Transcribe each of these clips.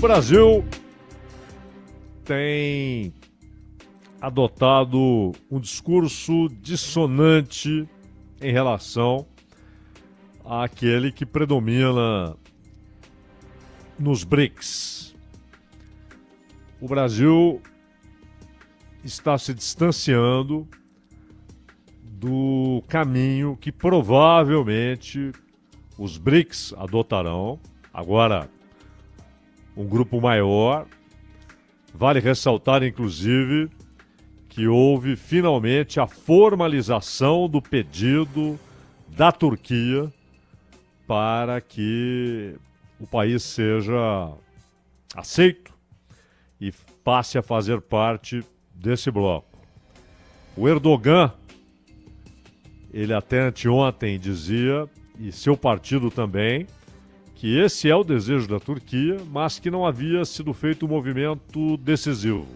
Brasil tem adotado um discurso dissonante em relação àquele que predomina nos BRICS. O Brasil está se distanciando do caminho que provavelmente os BRICS adotarão. Agora, um grupo maior. Vale ressaltar, inclusive, que houve finalmente a formalização do pedido da Turquia para que o país seja aceito e passe a fazer parte desse bloco. O Erdogan, ele até anteontem dizia, e seu partido também, que esse é o desejo da Turquia, mas que não havia sido feito um movimento decisivo.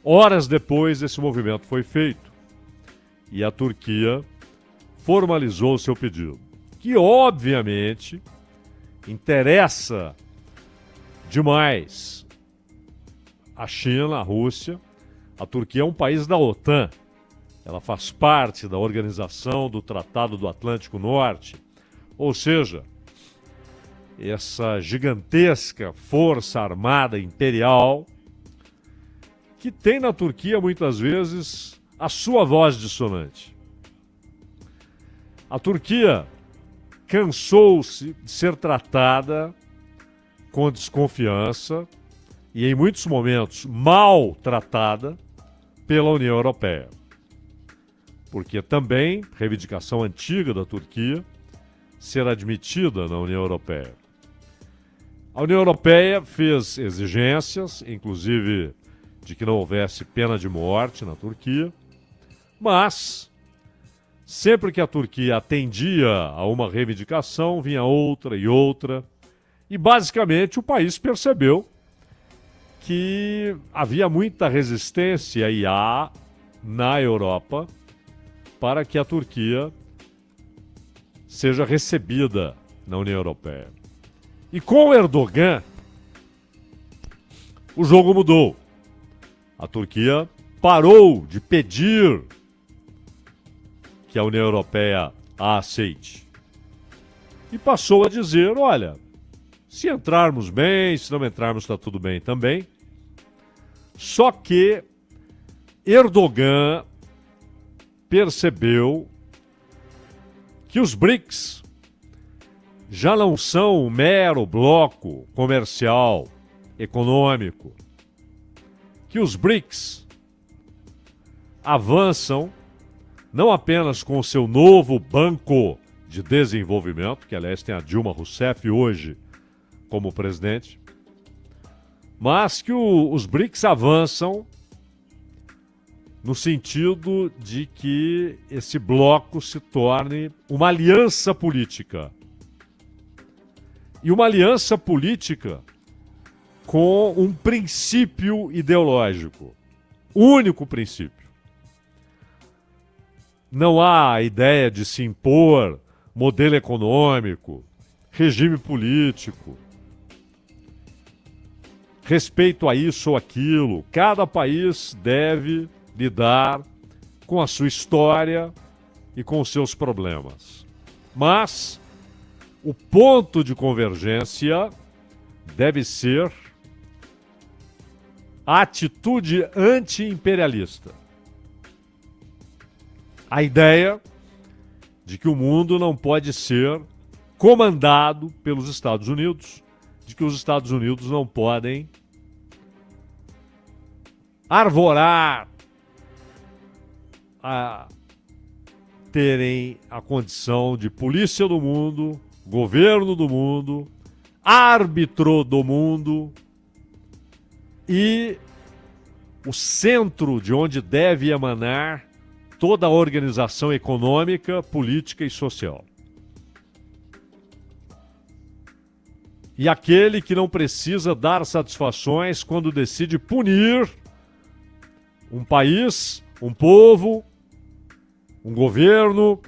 Horas depois, esse movimento foi feito e a Turquia formalizou o seu pedido, que obviamente interessa demais a China, a Rússia. A Turquia é um país da OTAN, ela faz parte da organização do Tratado do Atlântico Norte, ou seja, essa gigantesca força armada imperial que tem na Turquia, muitas vezes, a sua voz dissonante. A Turquia cansou-se de ser tratada com desconfiança e, em muitos momentos, mal tratada pela União Europeia. Porque também, reivindicação antiga da Turquia, ser admitida na União Europeia. A União Europeia fez exigências, inclusive de que não houvesse pena de morte na Turquia, mas sempre que a Turquia atendia a uma reivindicação, vinha outra e outra, e basicamente o país percebeu que havia muita resistência e há na Europa para que a Turquia seja recebida na União Europeia. E com o Erdogan, o jogo mudou. A Turquia parou de pedir que a União Europeia a aceite. E passou a dizer, olha, se entrarmos bem, se não entrarmos está tudo bem também. Só que Erdogan percebeu que os BRICS já não são um mero bloco comercial, econômico, que os BRICS avançam não apenas com o seu novo banco de desenvolvimento, que aliás tem a Dilma Rousseff hoje como presidente, mas que os BRICS avançam no sentido de que esse bloco se torne uma aliança política. E uma aliança política com um princípio ideológico. Único princípio. Não há a ideia de se impor modelo econômico, regime político, respeito a isso ou aquilo. Cada país deve lidar com a sua história e com os seus problemas. Mas o ponto de convergência deve ser a atitude anti-imperialista. A ideia de que o mundo não pode ser comandado pelos Estados Unidos, de que os Estados Unidos não podem arvorar a terem a condição de polícia do mundo, governo do mundo, árbitro do mundo e o centro de onde deve emanar toda a organização econômica, política e social. E aquele que não precisa dar satisfações quando decide punir um país, um povo, um governo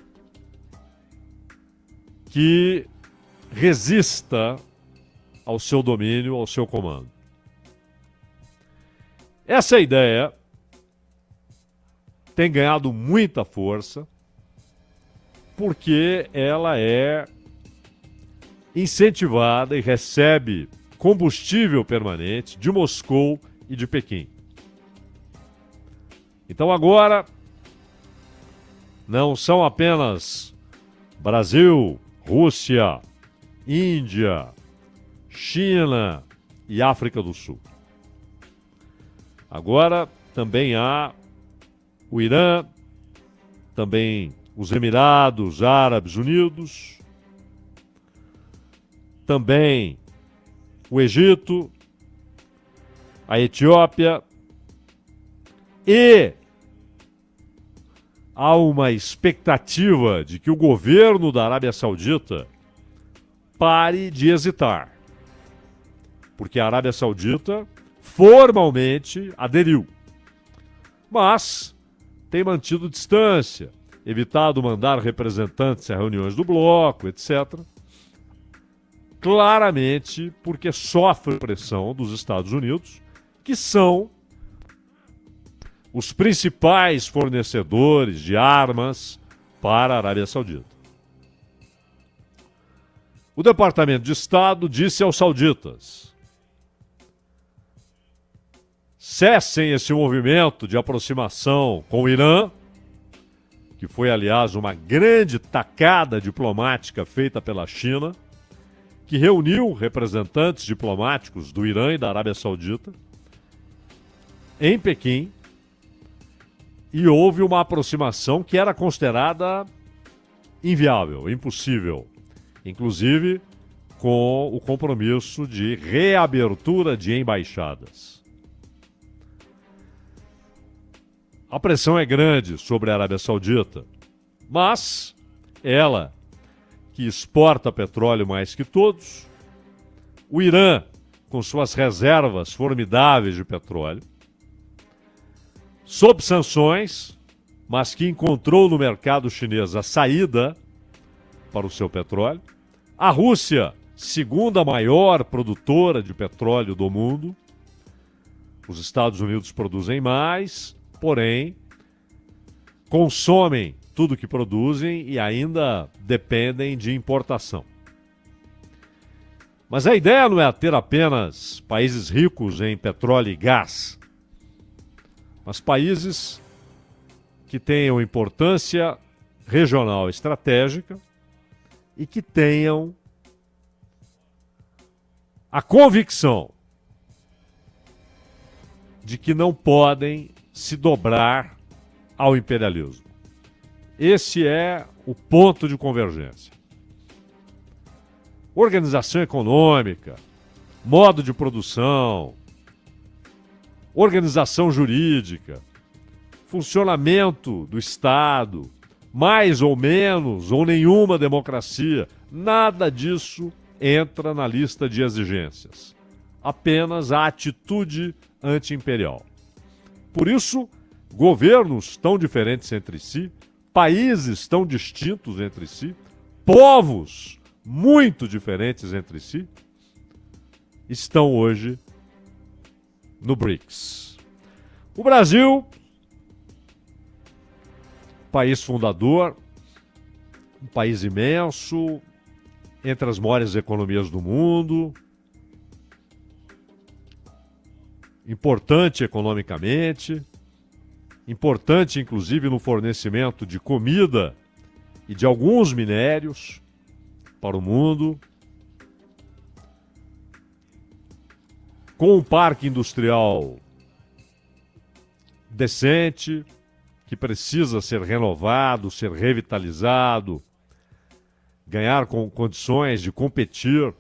que resista ao seu domínio, ao seu comando. Essa ideia tem ganhado muita força porque ela é incentivada e recebe combustível permanente de Moscou e de Pequim. Então agora não são apenas Brasil, Rússia, Índia, China e África do Sul. Agora também há o Irã, também os Emirados Árabes Unidos, também o Egito, a Etiópia e há uma expectativa de que o governo da Arábia Saudita pare de hesitar, porque a Arábia Saudita formalmente aderiu, mas tem mantido distância, evitado mandar representantes a reuniões do bloco, etc. Claramente porque sofre pressão dos Estados Unidos, que são os principais fornecedores de armas para a Arábia Saudita. O Departamento de Estado disse aos sauditas: cessem esse movimento de aproximação com o Irã, que foi, aliás, uma grande tacada diplomática feita pela China, que reuniu representantes diplomáticos do Irã e da Arábia Saudita em Pequim, e houve uma aproximação que era considerada inviável, impossível, inclusive com o compromisso de reabertura de embaixadas. A pressão é grande sobre a Arábia Saudita, mas ela, que exporta petróleo mais que todos, o Irã, com suas reservas formidáveis de petróleo, sob sanções, mas que encontrou no mercado chinês a saída para o seu petróleo, a Rússia, segunda maior produtora de petróleo do mundo, os Estados Unidos produzem mais, porém, consomem tudo que produzem e ainda dependem de importação. Mas a ideia não é ter apenas países ricos em petróleo e gás, mas países que tenham importância regional estratégica e que tenham a convicção de que não podem se dobrar ao imperialismo. Esse é o ponto de convergência. Organização econômica, modo de produção, organização jurídica, funcionamento do Estado, mais ou menos ou nenhuma democracia, nada disso entra na lista de exigências. Apenas a atitude anti-imperial. Por isso, governos tão diferentes entre si, países tão distintos entre si, povos muito diferentes entre si, estão hoje no BRICS. O Brasil, país fundador, um país imenso, entre as maiores economias do mundo, importante economicamente, importante inclusive no fornecimento de comida e de alguns minérios para o mundo, com um parque industrial decente, que precisa ser renovado, ser revitalizado, ganhar com condições de competir,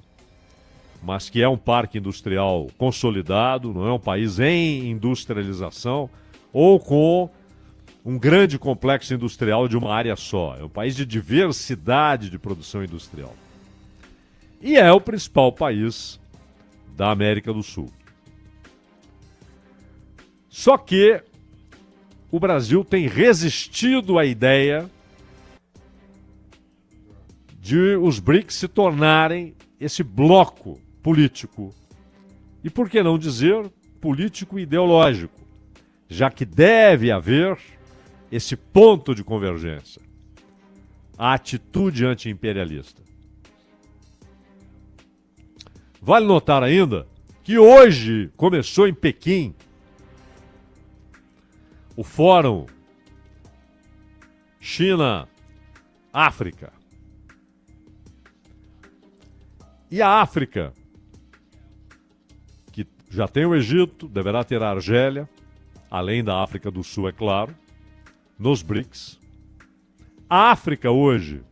mas que é um parque industrial consolidado, não é um país em industrialização ou com um grande complexo industrial de uma área só. É um país de diversidade de produção industrial. E é o principal país da América do Sul. Só que o Brasil tem resistido à ideia de os BRICS se tornarem esse bloco político e, por que não dizer, político ideológico, já que deve haver esse ponto de convergência, a atitude anti-imperialista. Vale notar ainda que hoje começou em Pequim o Fórum China-África. E a África, que já tem o Egito, deverá ter a Argélia, além da África do Sul, é claro, nos BRICS. A África hoje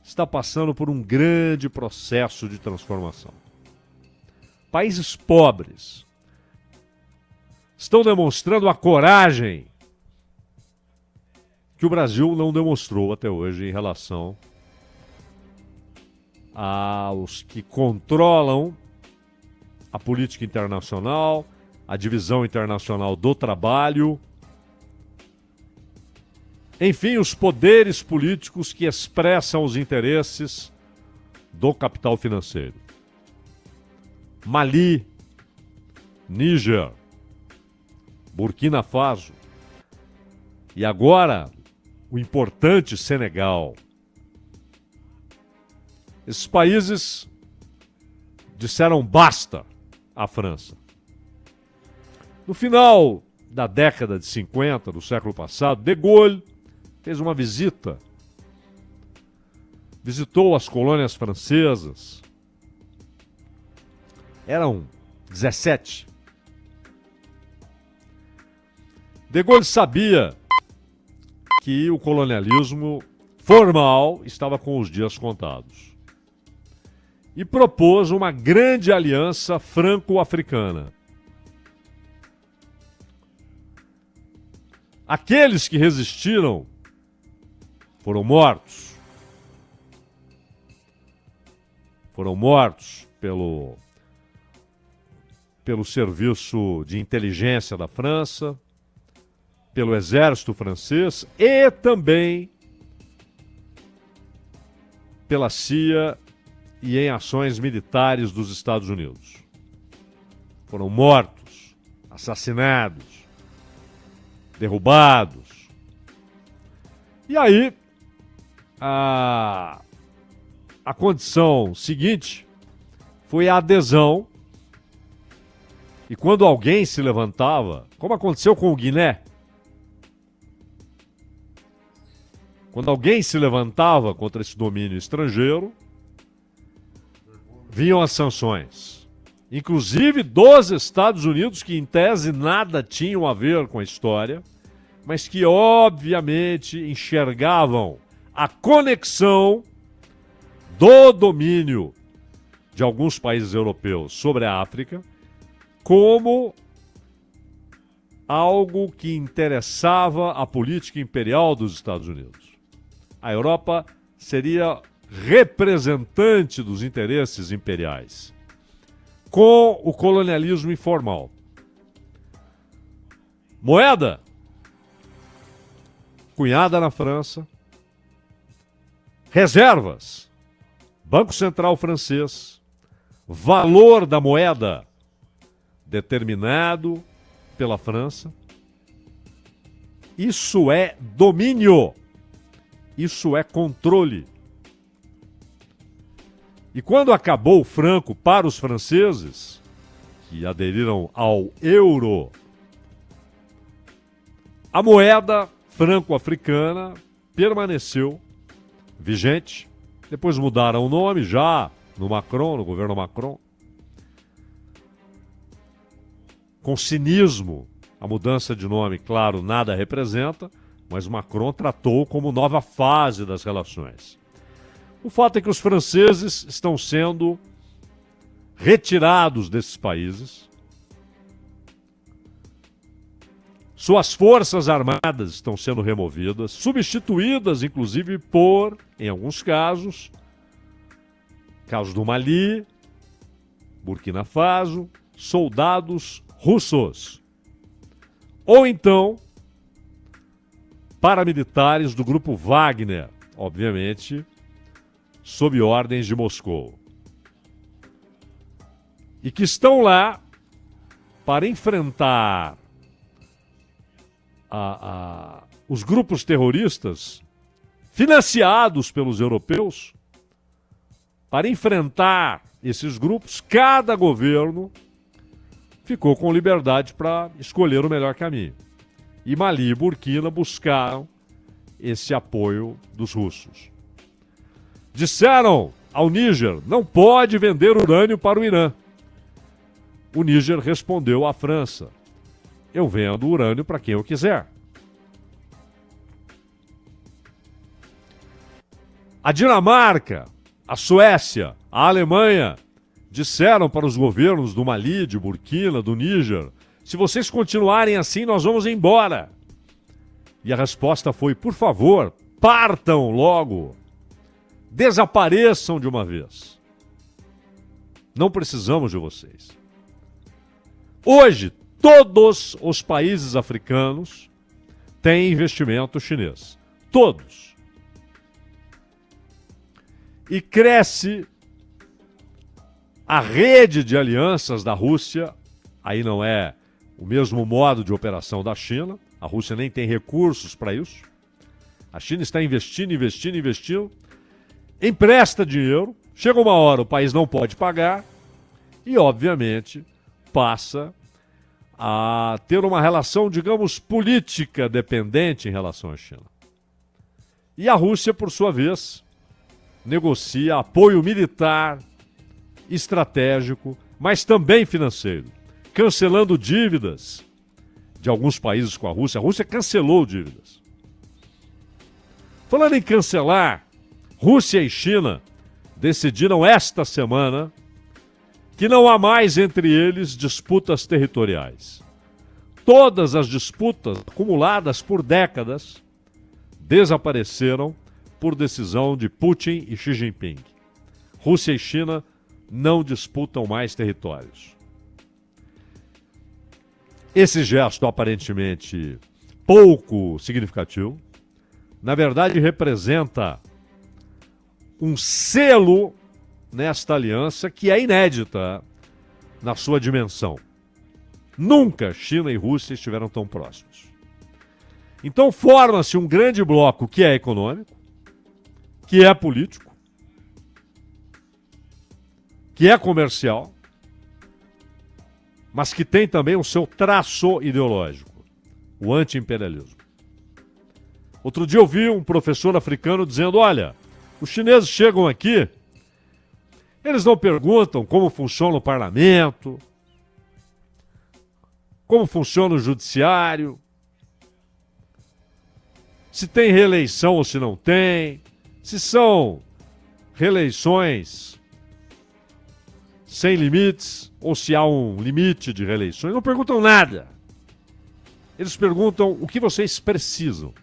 está passando por um grande processo de transformação. Países pobres estão demonstrando a coragem que o Brasil não demonstrou até hoje em relação aos que controlam a política internacional, a divisão internacional do trabalho, enfim, os poderes políticos que expressam os interesses do capital financeiro. Mali, Níger, Burkina Faso e agora o importante Senegal. Esses países disseram basta à França. No final da década de 50 do século passado, De Gaulle fez uma visita. Visitou as colônias francesas. Eram 17. De Gaulle sabia que o colonialismo formal estava com os dias contados. E propôs uma grande aliança franco-africana. Aqueles que resistiram foram mortos. Foram mortos pelo serviço de inteligência da França, pelo exército francês e também pela CIA e em ações militares dos Estados Unidos. Foram mortos, assassinados, derrubados. E aí, a condição seguinte foi a adesão. E quando alguém se levantava, como aconteceu com o Guiné, quando alguém se levantava contra esse domínio estrangeiro, vinham as sanções. Inclusive dos Estados Unidos, que em tese nada tinham a ver com a história, mas que obviamente enxergavam a conexão do domínio de alguns países europeus sobre a África como algo que interessava a política imperial dos Estados Unidos. A Europa seria representante dos interesses imperiais, com o colonialismo informal. Moeda cunhada na França, reservas, Banco Central francês, valor da moeda determinado pela França. Isso é domínio, isso é controle. E quando acabou o franco para os franceses, que aderiram ao euro, a moeda franco-africana permaneceu vigente. Depois mudaram o nome já no Macron, no governo Macron. Com cinismo, a mudança de nome, claro, nada representa, mas Macron tratou como nova fase das relações. O fato é que os franceses estão sendo retirados desses países. Suas forças armadas estão sendo removidas, substituídas, inclusive, por, em alguns casos, caso do Mali, Burkina Faso, soldados russos. Ou então, paramilitares do grupo Wagner, obviamente, sob ordens de Moscou. e que estão lá para enfrentar os grupos terroristas financiados pelos europeus. Para enfrentar esses grupos, cada governo ficou com liberdade para escolher o melhor caminho. E Mali e Burkina buscaram esse apoio dos russos. Disseram ao Níger: não pode vender urânio para o Irã. O Níger respondeu à França: eu vendo urânio para quem eu quiser. A Dinamarca, a Suécia, a Alemanha disseram para os governos do Mali, de Burkina, do Níger: se vocês continuarem assim, nós vamos embora. E a resposta foi: por favor, partam logo. Desapareçam de uma vez. Não precisamos de vocês. Hoje, todos os países africanos têm investimento chinês. Todos. E cresce a rede de alianças da Rússia. Aí não é o mesmo modo de operação da China. A Rússia nem tem recursos para isso. A China está investindo, empresta dinheiro, chega uma hora o país não pode pagar e, obviamente, passa a ter uma relação, digamos, política dependente em relação à China. E a Rússia, por sua vez, negocia apoio militar, estratégico, mas também financeiro, cancelando dívidas de alguns países com a Rússia. A Rússia cancelou dívidas. Falando em cancelar, Rússia e China decidiram esta semana que não há mais entre eles disputas territoriais. Todas as disputas acumuladas por décadas desapareceram por decisão de Putin e Xi Jinping. Rússia e China não disputam mais territórios. Esse gesto aparentemente pouco significativo, na verdade representa um selo nesta aliança que é inédita na sua dimensão. Nunca China e Rússia estiveram tão próximos. Então forma-se um grande bloco que é econômico, que é político, que é comercial, mas que tem também o seu traço ideológico, o anti-imperialismo. Outro dia eu vi um professor africano dizendo: olha, os chineses chegam aqui, eles não perguntam como funciona o parlamento, como funciona o judiciário, se tem reeleição ou se não tem, se são reeleições sem limites ou se há um limite de reeleições. Não perguntam nada. Eles perguntam o que vocês precisam.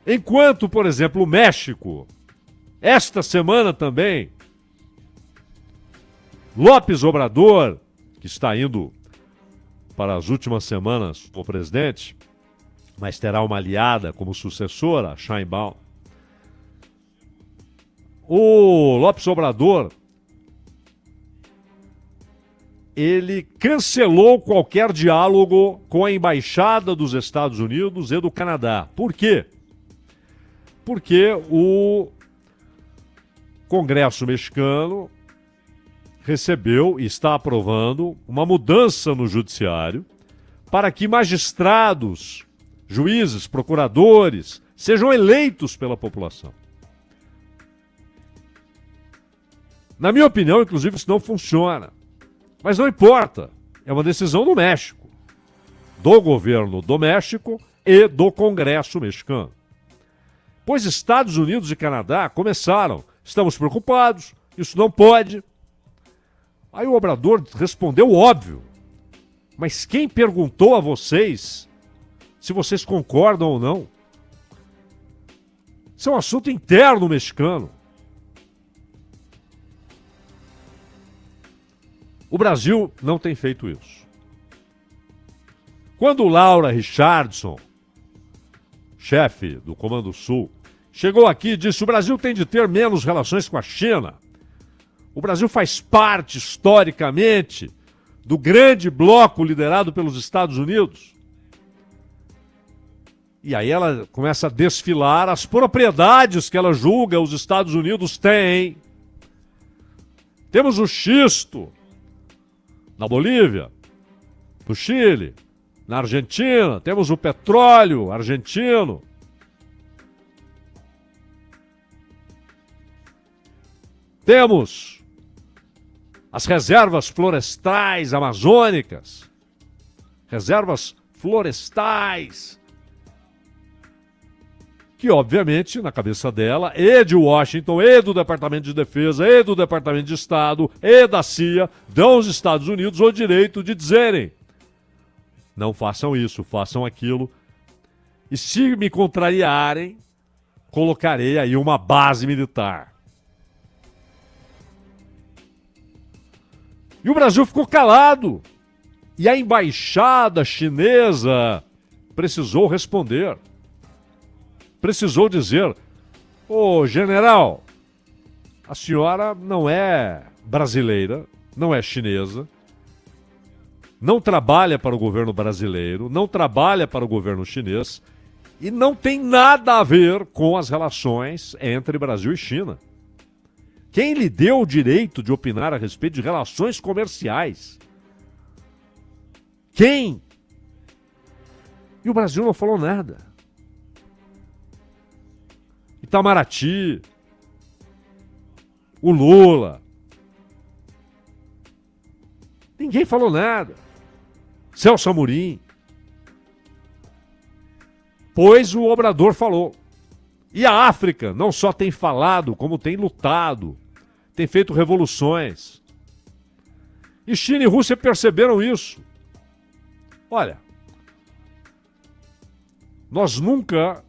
Enquanto, por exemplo, o México, esta semana também, López Obrador, que está indo para as últimas semanas como presidente, mas terá uma aliada como sucessora, a Sheinbaum. O López Obrador, ele cancelou qualquer diálogo com a Embaixada dos Estados Unidos e do Canadá. Por quê? Porque o Congresso mexicano recebeu e está aprovando uma mudança no judiciário para que magistrados, juízes, procuradores sejam eleitos pela população. Na minha opinião, inclusive, isso não funciona. Mas não importa. É uma decisão do México, do governo do México e do Congresso mexicano. Pois Estados Unidos e Canadá começaram: estamos preocupados, isso não pode. Aí o Obrador respondeu o óbvio: mas quem perguntou a vocês se vocês concordam ou não? Isso é um assunto interno mexicano. O Brasil não tem feito isso. Quando Laura Richardson, chefe do Comando Sul, chegou aqui e disse: o Brasil tem de ter menos relações com a China, O Brasil faz parte, historicamente, do grande bloco liderado pelos Estados Unidos. E aí ela começa a desfilar as propriedades que ela julga os Estados Unidos têm. Temos o xisto na Bolívia, no Chile, na Argentina. Temos o petróleo argentino. Temos as reservas florestais amazônicas. Reservas florestais. Que, obviamente, na cabeça dela, e de Washington, e do Departamento de Defesa, e do Departamento de Estado, e da CIA, dão aos Estados Unidos o direito de dizerem: não façam isso, façam aquilo. E se me contrariarem, colocarei aí uma base militar. E o Brasil ficou calado. E a embaixada chinesa precisou responder. Precisou dizer: ô general, a senhora não é brasileira, não é chinesa, não trabalha para o governo brasileiro, não trabalha para o governo chinês e não tem nada a ver com as relações entre Brasil e China. Quem lhe deu o direito de opinar a respeito de relações comerciais? Quem? E o Brasil não falou nada. Itamaraty, o Lula. Ninguém falou nada. Celso Amorim. Pois o Obrador falou. E a África não só tem falado, como tem lutado, tem feito revoluções. E China e Rússia perceberam isso. Olha, nós nunca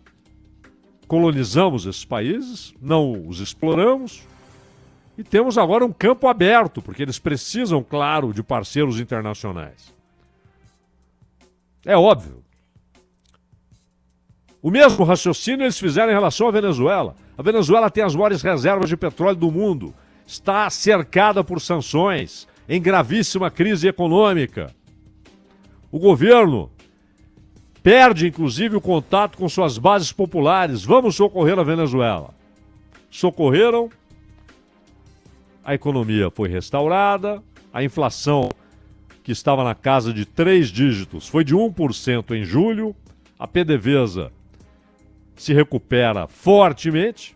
colonizamos esses países, não os exploramos, e temos agora um campo aberto, porque eles precisam, claro, de parceiros internacionais. É óbvio. O mesmo raciocínio eles fizeram em relação à Venezuela. A Venezuela tem as maiores reservas de petróleo do mundo, está cercada por sanções, em gravíssima crise econômica. O governo perde, inclusive, o contato com suas bases populares. Vamos socorrer a Venezuela. Socorreram, a economia foi restaurada, a inflação, que estava na casa de 3 dígitos, foi de 1% em julho, a PDVSA se recupera fortemente,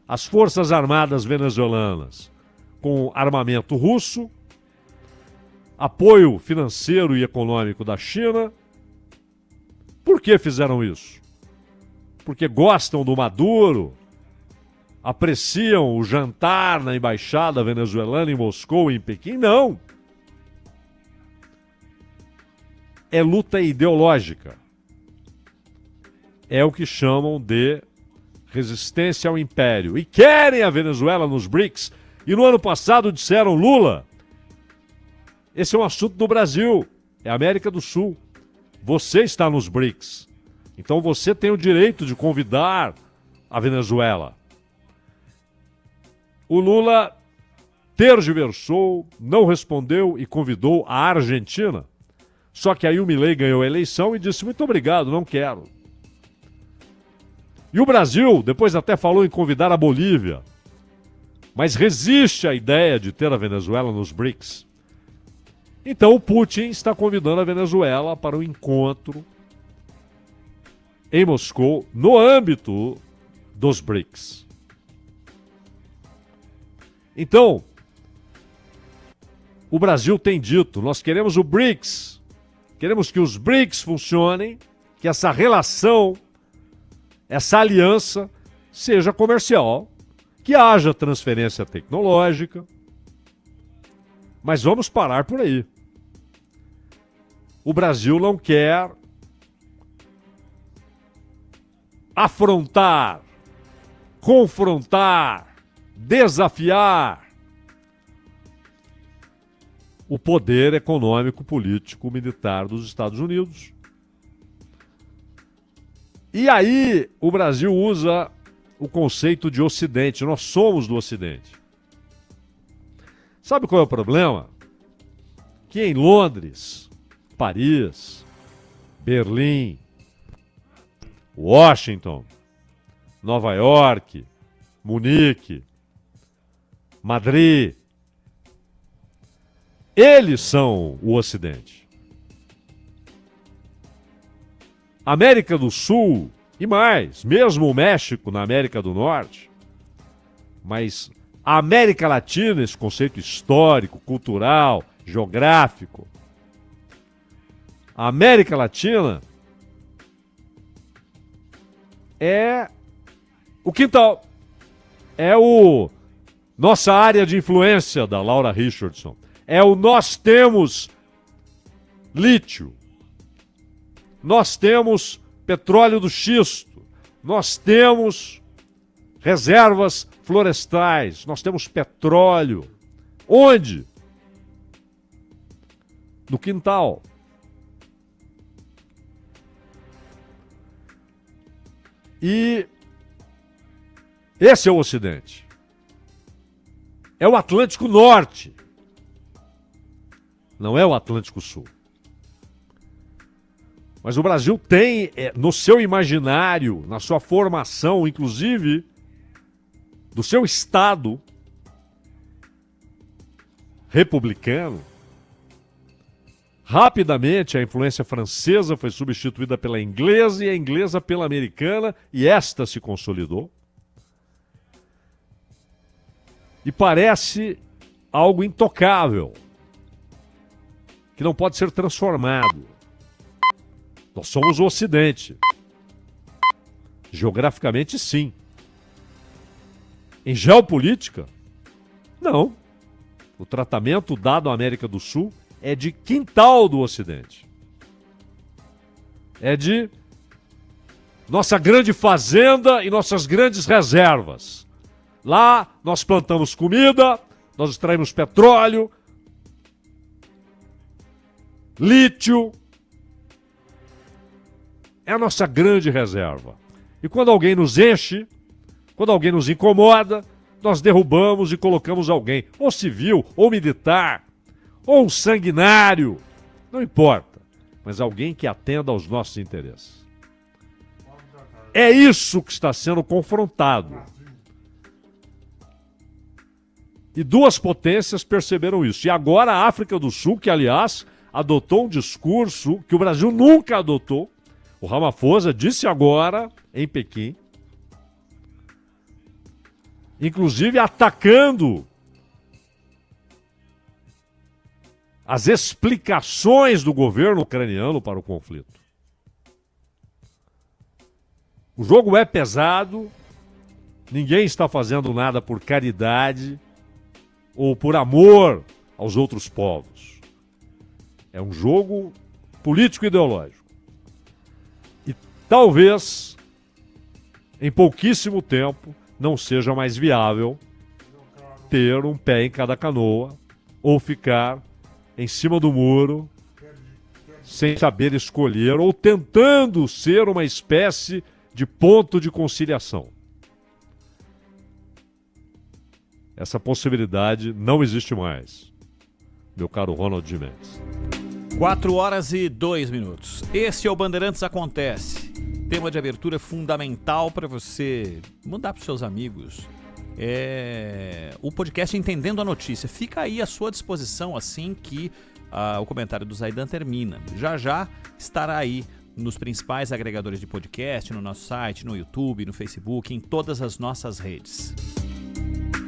as Forças Armadas venezuelanas com armamento russo, apoio financeiro e econômico da China. Por que fizeram isso? Porque gostam do Maduro, apreciam o jantar na embaixada venezuelana em Moscou e em Pequim? Não. É luta ideológica. É o que chamam de resistência ao império. E querem a Venezuela nos BRICS. E no ano passado disseram: Lula, esse é um assunto do Brasil, é a América do Sul. Você está nos BRICS. Então você tem o direito de convidar a Venezuela. O Lula tergiversou, não respondeu e convidou a Argentina. Só que aí o Milei ganhou a eleição e disse: muito obrigado, não quero. E o Brasil depois até falou em convidar a Bolívia, mas resiste à ideia de ter a Venezuela nos BRICS. Então o Putin está convidando a Venezuela para um encontro em Moscou, no âmbito dos BRICS. Então, o Brasil tem dito: nós queremos o BRICS, queremos que os BRICS funcionem, que essa relação, essa aliança seja comercial, que haja transferência tecnológica, mas vamos parar por aí. O Brasil não quer afrontar, confrontar, desafiar o poder econômico, político, militar dos Estados Unidos. E aí o Brasil usa o conceito de Ocidente. Nós somos do Ocidente. Sabe qual é o problema? Que em Londres, Paris, Berlim, Washington, Nova York, Munique, Madrid, eles são o Ocidente. América do Sul e mais, mesmo o México na América do Norte, mas a América Latina, esse conceito histórico, cultural, geográfico, a América Latina é o quintal, é o nossa área de influência da Laura Richardson, é o nós temos lítio, nós temos petróleo do xisto, nós temos reservas florestais, nós temos petróleo. Onde? No quintal. E esse é o Ocidente. É o Atlântico Norte. Não é o Atlântico Sul. Mas o Brasil tem, no seu imaginário, na sua formação, inclusive, do seu Estado republicano, rapidamente a influência francesa foi substituída pela inglesa e a inglesa pela americana, e esta se consolidou. E parece algo intocável, que não pode ser transformado. Nós somos o Ocidente. Geograficamente, sim. Em geopolítica, não. O tratamento dado à América do Sul é de quintal do Ocidente. É de nossa grande fazenda e nossas grandes reservas. Lá nós plantamos comida, nós extraímos petróleo, lítio. É a nossa grande reserva. E quando alguém nos enche, quando alguém nos incomoda, nós derrubamos e colocamos alguém, ou civil, ou militar, ou um sanguinário, não importa, mas alguém que atenda aos nossos interesses. É isso que está sendo confrontado. E duas potências perceberam isso. E agora a África do Sul, que aliás adotou um discurso que o Brasil nunca adotou. O Ramaphosa disse agora, em Pequim, inclusive atacando as explicações do governo ucraniano para o conflito. O jogo é pesado, ninguém está fazendo nada por caridade ou por amor aos outros povos. É um jogo político-ideológico. E talvez, em pouquíssimo tempo, não seja mais viável ter um pé em cada canoa ou ficar em cima do muro sem saber escolher ou tentando ser uma espécie de ponto de conciliação. Essa possibilidade não existe mais, meu caro Ronald Gimenez. 4h02. Este é o Bandeirantes Acontece. Tema de abertura fundamental para você mandar para os seus amigos. O podcast Entendendo a Notícia. Fica aí à sua disposição assim que o comentário do Zaidan termina. Já já estará aí nos principais agregadores de podcast, no nosso site, no YouTube, no Facebook, em todas as nossas redes.